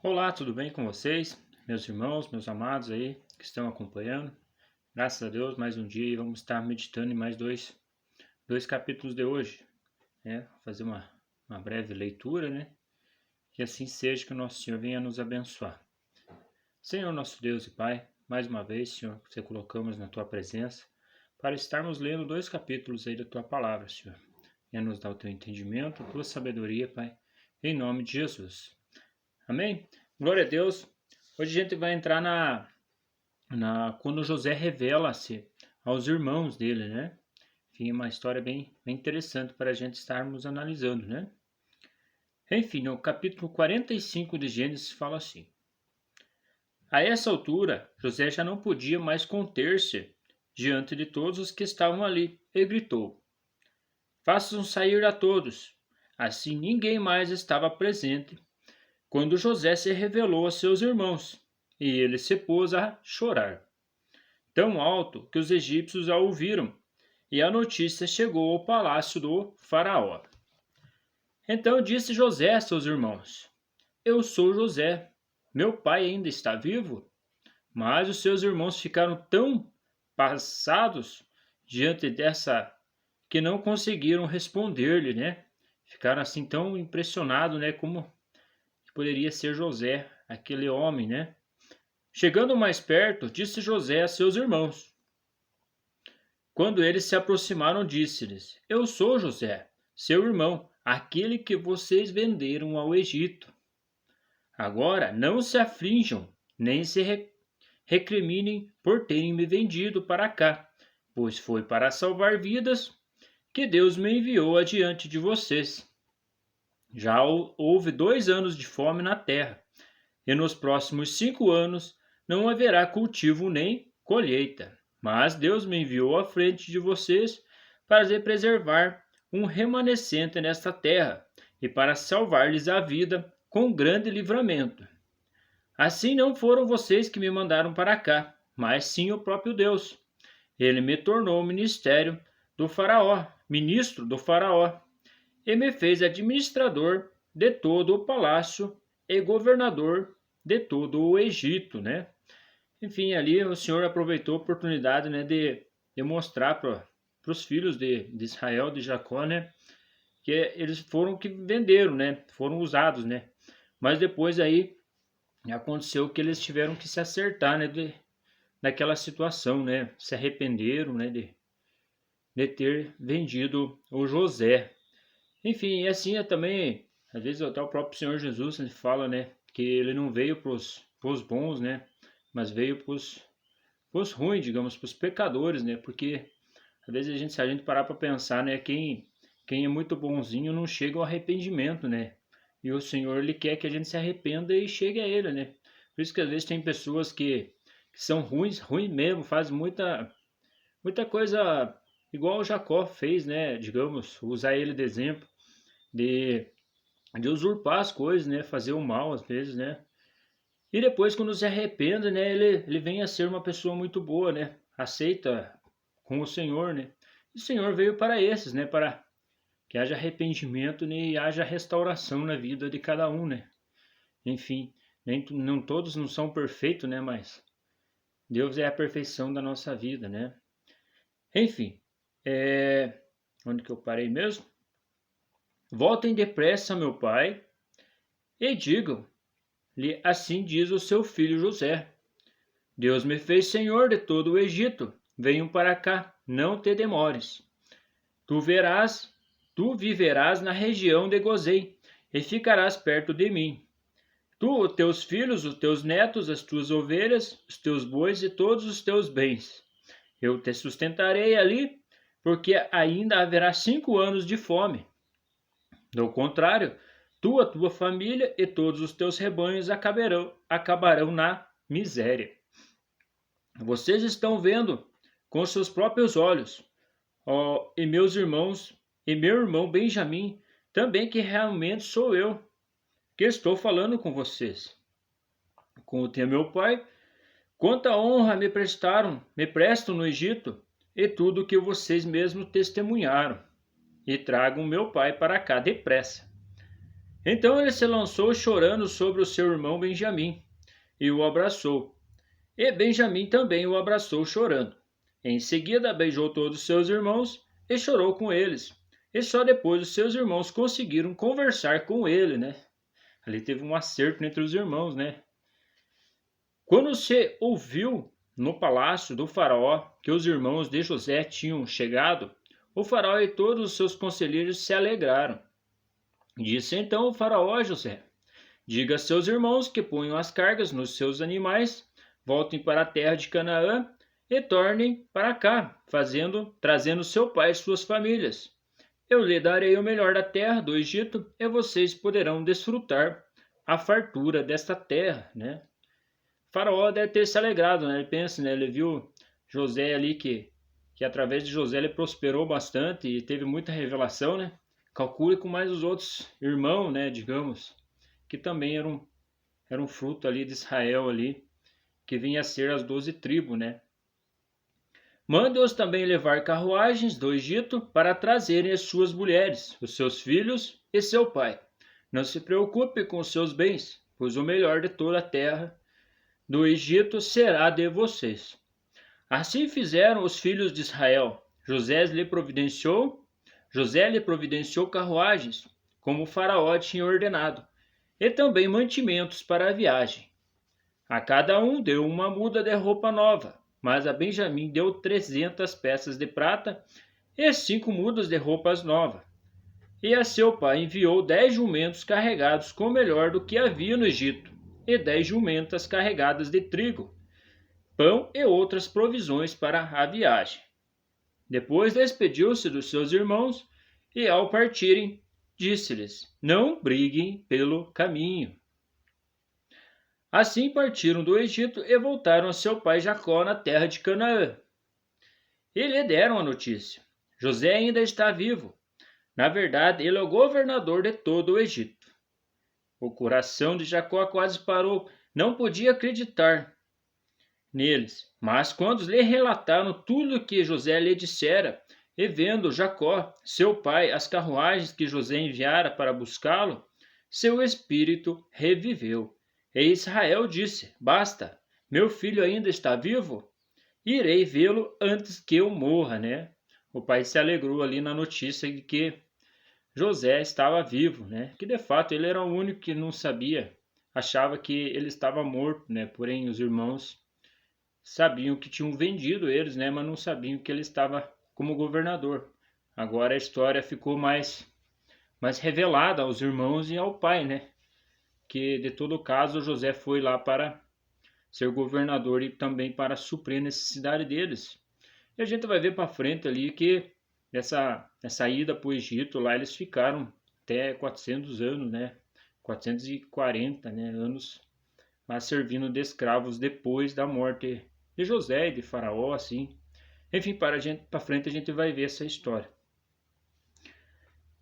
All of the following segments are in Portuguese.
Olá, tudo bem com vocês? Meus irmãos, meus amados aí que estão acompanhando. Graças a Deus, mais um dia e vamos estar meditando em mais dois capítulos de hoje, né? Fazer uma breve leitura, né? Que assim seja, que o nosso Senhor venha nos abençoar. Senhor, nosso Deus e Pai, mais uma vez, Senhor, você colocamos na Tua presença para estarmos lendo dois capítulos aí da Tua palavra, Senhor. Venha nos dar o Teu entendimento, a Tua sabedoria, Pai, em nome de Jesus. Amém? Glória a Deus. Hoje a gente vai entrar quando José revela-se aos irmãos dele, né? Enfim, uma história bem interessante para a gente estarmos analisando, né? Enfim, no capítulo 45 de Gênesis fala assim: A essa altura, José já não podia mais conter-se diante de todos os que estavam ali, e gritou: Façam sair a todos. Assim ninguém mais estava presente quando José se revelou a seus irmãos, e ele se pôs a chorar, tão alto que os egípcios a ouviram, e a notícia chegou ao palácio do faraó. Então disse José a seus irmãos: Eu sou José, meu pai ainda está vivo? Mas os seus irmãos ficaram tão passados diante dessa que não conseguiram responder-lhe, né? Ficaram assim tão impressionados, né, como poderia ser José, aquele homem, né? Chegando mais perto, disse José a seus irmãos. Quando eles se aproximaram, disse-lhes: Eu sou José, seu irmão, aquele que vocês venderam ao Egito. Agora não se aflinjam, nem se recriminem por terem me vendido para cá, pois foi para salvar vidas que Deus me enviou adiante de vocês. Já houve 2 anos de fome na terra, e nos próximos 5 anos não haverá cultivo nem colheita. Mas Deus me enviou à frente de vocês para preservar um remanescente nesta terra e para salvar-lhes a vida com grande livramento. Assim não foram vocês que me mandaram para cá, mas sim o próprio Deus. Ele me tornou ministro do faraó, e me fez administrador de todo o palácio e governador de todo o Egito, né? Enfim, ali o Senhor aproveitou a oportunidade, né, de mostrar para os filhos de Israel, de Jacó, né, que eles foram que venderam, né, foram usados, né. Mas depois aí aconteceu que eles tiveram que se acertar, né, daquela situação, né, se arrependeram, né, de ter vendido o José. Enfim, e assim é também, às vezes até o próprio Senhor Jesus ele fala, né, que ele não veio para os bons, né, mas veio para os ruins, digamos, para os pecadores, né, porque às vezes se a gente parar para pensar, né, quem é muito bonzinho não chega ao arrependimento, né, e o Senhor ele quer que a gente se arrependa e chegue a Ele, né, por isso que às vezes tem pessoas que são ruins mesmo, fazem muita coisa igual o Jacó fez, né, digamos, usar ele de exemplo, de, de usurpar as coisas, né? Fazer o mal às vezes, né? E depois, quando se arrepende, né? Ele vem a ser uma pessoa muito boa, né? Aceita com o Senhor, né? E o Senhor veio para esses, né? Para que haja arrependimento, né? E haja restauração na vida de cada um, né? Enfim, não todos não são perfeitos, né? Mas Deus é a perfeição da nossa vida, né? Enfim, onde que eu parei mesmo? Voltem depressa, meu pai, e digam-lhe: assim diz o seu filho José: Deus me fez senhor de todo o Egito. Venham para cá, não te demores. Tu verás, tu viverás na região de Gozém e ficarás perto de mim. Tu, os teus filhos, os teus netos, as tuas ovelhas, os teus bois e todos os teus bens. Eu te sustentarei ali, porque ainda haverá 5 anos de fome. Do contrário, tu, a tua família e todos os teus rebanhos acabarão na miséria. Vocês estão vendo com seus próprios olhos, ó, e meus irmãos, e meu irmão Benjamim, também que realmente sou eu, que estou falando com vocês. Com o teu meu pai, quanta honra me prestam no Egito, e tudo que vocês mesmos testemunharam, e tragam meu pai para cá depressa. Então ele se lançou chorando sobre o seu irmão Benjamim e o abraçou. E Benjamim também o abraçou chorando. Em seguida beijou todos os seus irmãos e chorou com eles. E só depois os seus irmãos conseguiram conversar com ele, né? Ali teve um acerto entre os irmãos, né? Quando se ouviu no palácio do faraó que os irmãos de José tinham chegado, o faraó e todos os seus conselheiros se alegraram. Disse então o faraó a José: diga a seus irmãos que ponham as cargas nos seus animais, voltem para a terra de Canaã e tornem para cá, trazendo seu pai e suas famílias. Eu lhe darei o melhor da terra do Egito e vocês poderão desfrutar a fartura desta terra, né? O faraó deve ter se alegrado, né? Ele pensa, né? Ele viu José ali que através de José ele prosperou bastante e teve muita revelação, né? Calcule com mais os outros irmãos, né? Digamos, que também eram fruto ali de Israel ali, que vinha a ser as 12 tribos, né? Mande-os também levar carruagens do Egito para trazerem as suas mulheres, os seus filhos e seu pai. Não se preocupe com os seus bens, pois o melhor de toda a terra do Egito será de vocês. Assim fizeram os filhos de Israel. José lhe providenciou carruagens, como o faraó tinha ordenado, e também mantimentos para a viagem. A cada um deu uma muda de roupa nova, mas a Benjamim deu 300 peças de prata e 5 mudas de roupas novas. E a seu pai enviou 10 jumentos carregados com o melhor do que havia no Egito, e 10 jumentas carregadas de trigo, pão e outras provisões para a viagem. Depois despediu-se dos seus irmãos e, ao partirem, disse-lhes: não briguem pelo caminho. Assim partiram do Egito e voltaram a seu pai Jacó na terra de Canaã. E lhe deram a notícia: José ainda está vivo. Na verdade, ele é o governador de todo o Egito. O coração de Jacó quase parou, não podia acreditar neles. Mas quando lhe relataram tudo o que José lhe dissera, e vendo Jacó, seu pai, as carruagens que José enviara para buscá-lo, seu espírito reviveu. E Israel disse: basta, meu filho ainda está vivo? Irei vê-lo antes que eu morra, né? O pai se alegrou ali na notícia de que José estava vivo, né? Que de fato ele era o único que não sabia, achava que ele estava morto, né? Porém os irmãos sabiam que tinham vendido eles, né? Mas não sabiam que ele estava como governador. Agora a história ficou mais revelada aos irmãos e ao pai, né? Que de todo caso José foi lá para ser governador e também para suprir a necessidade deles. E a gente vai ver para frente ali que essa ida para o Egito lá eles ficaram até 400 anos, né? 440, né, anos lá servindo de escravos depois da morte de José e de Faraó, assim. Enfim, para frente a gente vai ver essa história.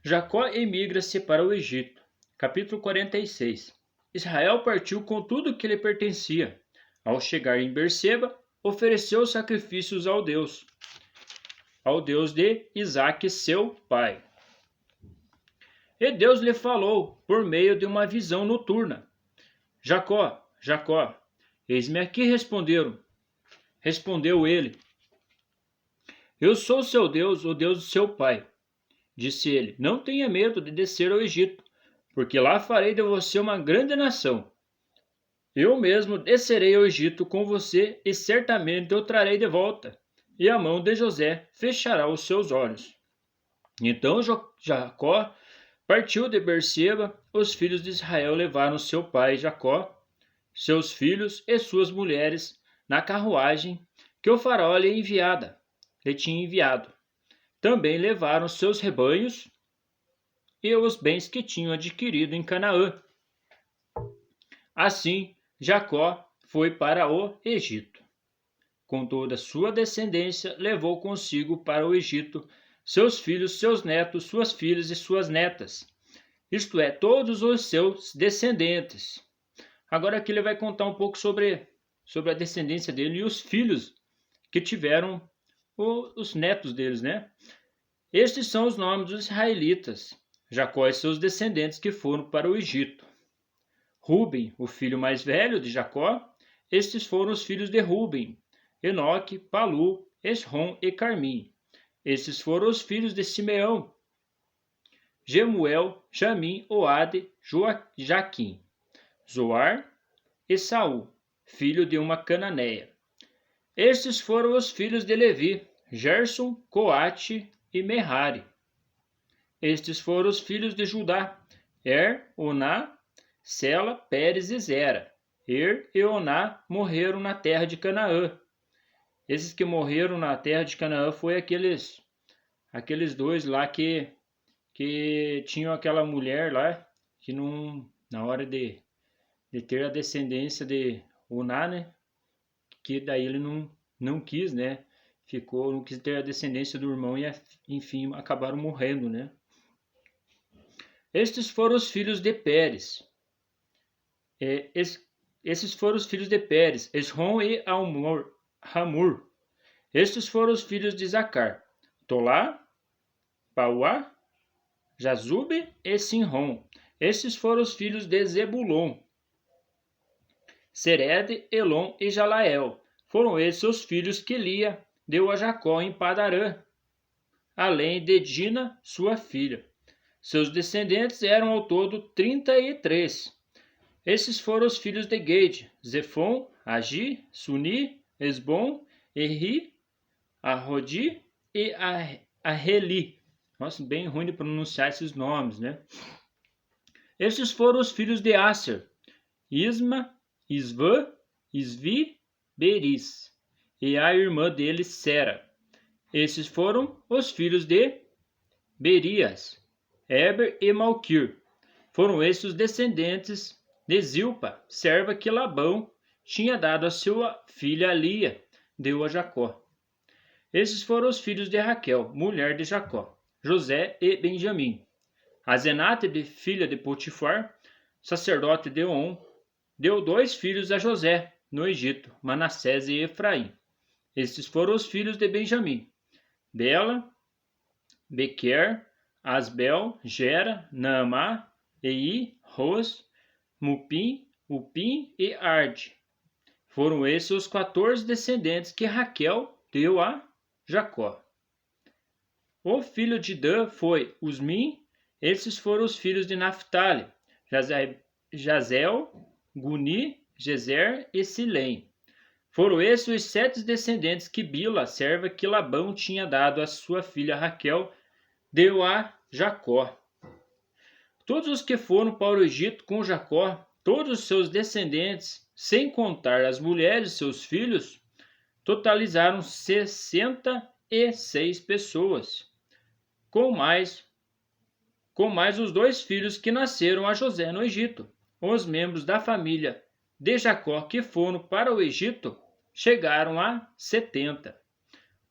Jacó emigra-se para o Egito. Capítulo 46. Israel partiu com tudo o que lhe pertencia. Ao chegar em Berseba, ofereceu sacrifícios ao Deus de Isaque, seu pai. E Deus lhe falou por meio de uma visão noturna: Jacó, Jacó. Eis-me aqui, respondeu ele. Eu sou seu Deus, o Deus do seu pai. Disse ele: não tenha medo de descer ao Egito, porque lá farei de você uma grande nação. Eu mesmo descerei ao Egito com você e certamente o trarei de volta, e a mão de José fechará os seus olhos. Então Jacó partiu de Berseba. Os filhos de Israel levaram seu pai Jacó, seus filhos e suas mulheres na carruagem que o faraó lhe tinha enviado. Também levaram seus rebanhos e os bens que tinham adquirido em Canaã. Assim, Jacó foi para o Egito. Com toda sua descendência, levou consigo para o Egito seus filhos, seus netos, suas filhas e suas netas, isto é, todos os seus descendentes. Agora aqui ele vai contar um pouco sobre a descendência dele e os filhos que tiveram os netos deles, né? Estes são os nomes dos israelitas: Jacó e seus descendentes que foram para o Egito. Ruben, o filho mais velho de Jacó, estes foram os filhos de Ruben: Enoque, Palu, Esrom e Carmim. Estes foram os filhos de Simeão: Jemuel, Jamim, Oade, Jaquim, Zoar e Saul, filho de uma cananeia. Estes foram os filhos de Levi: Gerson, Coate e Merari. Estes foram os filhos de Judá: Oná, Sela, Pérez e Zera. E Oná morreram na terra de Canaã. Esses que morreram na terra de Canaã foi aqueles dois lá que tinham aquela mulher lá que não, na hora de ter a descendência de Oná, né? Que daí ele não quis, né? Não quis ter a descendência do irmão e enfim acabaram morrendo, né? Estes foram os filhos de Pérez. Esses foram os filhos de Pérez, Esrom e Hamur. Estes foram os filhos de Zacar: Tolá, Pauá, Jazube e Sinrom. Estes foram os filhos de Zebulon: Sered, Elon e Jalael. Foram esses os filhos que Lia deu a Jacó em Padarã, além de Dina, sua filha. Seus descendentes eram ao todo 33. Esses foram os filhos de Gade: Zefon, Agi, Suni, Esbom, Eri, Arodi e Areli. Nossa, bem ruim de pronunciar esses nomes, né? Esses foram os filhos de Aser: Isma, Isvã, Isvi, Beris, e a irmã dele, Sera. Esses foram os filhos de Berias, Eber e Malquir. Foram esses os descendentes de Zilpa, serva que Labão tinha dado a sua filha Lia, deu a Jacó. Esses foram os filhos de Raquel, mulher de Jacó: José e Benjamim. Azenate, filha de Potifar, sacerdote de On, deu 2 filhos a José no Egito, Manassés e Efraim. Estes foram os filhos de Benjamim: Bela, Bequer, Asbel, Gera, Naamá, Ei, Ros, Mupim, Upim e Arde. Foram esses os 14 descendentes que Raquel deu a Jacó. O filho de Dan foi Usmim. Esses foram os filhos de Naphtali: Jazel, Guni, Gezer e Silém. Foram esses os 7 descendentes que Bila, serva que Labão tinha dado a sua filha Raquel, deu a Jacó. Todos os que foram para o Egito com Jacó, todos os seus descendentes, sem contar as mulheres e seus filhos, totalizaram 66 pessoas, com mais os 2 filhos que nasceram a José no Egito. Os membros da família de Jacó que foram para o Egito chegaram a 70.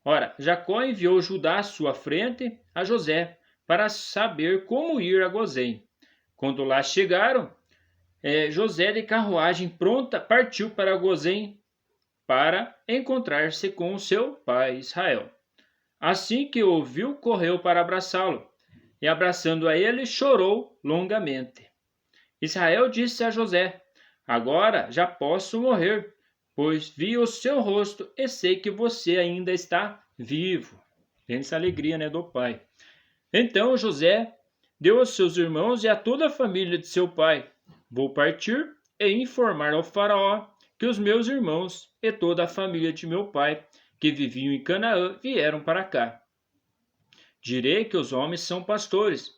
Ora, Jacó enviou Judá à sua frente a José para saber como ir a Gozém. Quando lá chegaram, José de carruagem pronta partiu para Gozém para encontrar-se com o seu pai Israel. Assim que o ouviu, correu para abraçá-lo, e abraçando a ele, chorou longamente. Israel disse a José: Agora já posso morrer, pois vi o seu rosto e sei que você ainda está vivo. Tem essa alegria, né, do pai. Então José deu aos seus irmãos e a toda a família de seu pai: Vou partir e informar ao faraó que os meus irmãos e toda a família de meu pai, que viviam em Canaã, vieram para cá. Direi que os homens são pastores,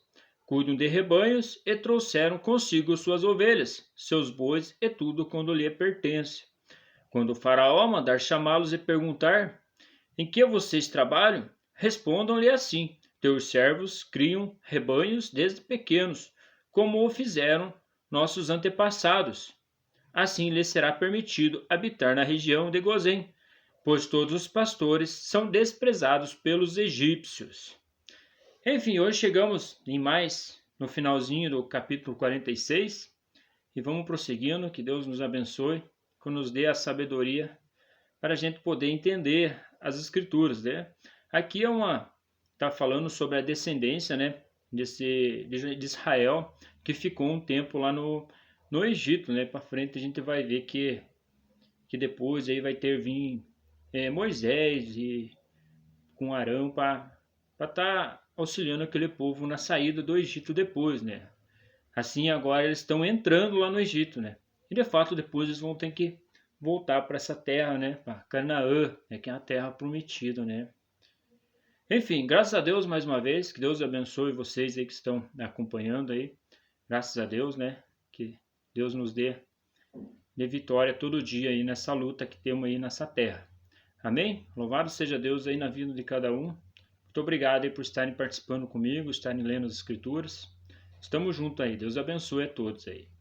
cuidam de rebanhos e trouxeram consigo suas ovelhas, seus bois e tudo quando lhe pertence. Quando o faraó mandar chamá-los e perguntar: Em que vocês trabalham? Respondam-lhe assim: Teus servos criam rebanhos desde pequenos, como o fizeram nossos antepassados. Assim lhes será permitido habitar na região de Gozém, pois todos os pastores são desprezados pelos egípcios. Enfim, hoje chegamos no finalzinho do capítulo 46 e vamos prosseguindo. Que Deus nos abençoe, que nos dê a sabedoria para a gente poder entender as escrituras, né? Aqui está falando sobre a descendência, né, de Israel, que ficou um tempo lá no Egito, né? Para frente a gente vai ver que depois aí vai ter vir Moisés e com Arão para estar auxiliando aquele povo na saída do Egito depois, né? Assim agora eles estão entrando lá no Egito, né? E de fato depois eles vão ter que voltar para essa terra, né? Para Canaã, né? Que é a terra prometida, né? Enfim, graças a Deus mais uma vez, que Deus abençoe vocês aí que estão acompanhando aí. Graças a Deus, né? Que Deus nos dê vitória todo dia aí nessa luta que temos aí nessa terra. Amém? Louvado seja Deus aí na vida de cada um. Muito obrigado aí por estarem participando comigo, estarem lendo as escrituras. Estamos juntos aí. Deus abençoe a todos aí.